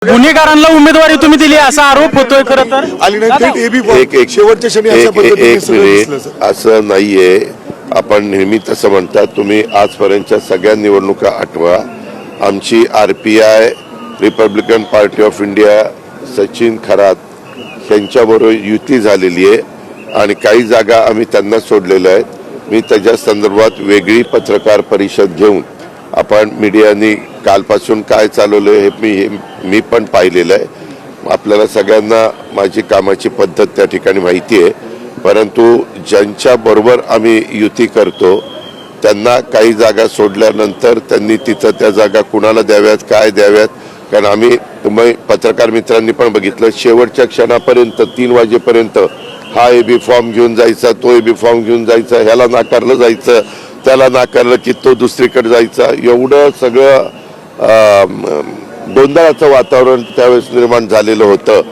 गुन्हेगारांना उमेदवारी तुम्ही दिली असा आरोप होतोय खरं तर आली नाही एक शेवटच्या क्षणी अशा पद्धतीने सगळं दिसलं सर. असं नाहीये. आपण नेहमी तसं म्हणतात. तुम्ही आजपर्यंतच्या सगळ्या निवडणुका आठवा. आमची RPI Republican party of India Sachin Kharat यांच्याबरोबर युती झालेली आहे आणि काही जागा आम्ही त्यांना सोडलेल्या आहेत. मी त्याच्या संदर्भात वेगळी पत्रकार परिषद घेऊन आपण मीडियानी कालपासून काय चालवलं हे मी पण पाहिलेलं आहे. आपल्याला सगळ्यांना माझी कामाची पद्धत त्या ठिकाणी माहिती आहे. परंतु ज्यांच्या बरोबर आम्ही युती करतो त्यांना काही जागा सोडल्यानंतर त्यांनी तिथं त्या जागा कुणाला द्याव्यात काय द्याव्यात, कारण आम्ही तुम्ही पत्रकार मित्रांनी पण बघितलं शेवटच्या क्षणापर्यंत 3 वाजेपर्यंत हा AB फॉर्म घेऊन जायचा, तो AB फॉर्म घेऊन जायचा, ह्याला नाकारलं जायचं, त्याला नाकारलं की तो दुसरीकडे जायचा. एवढं सगळं गोंधळाचं वातावरण त्यावेळेस निर्माण झालेलं होतं.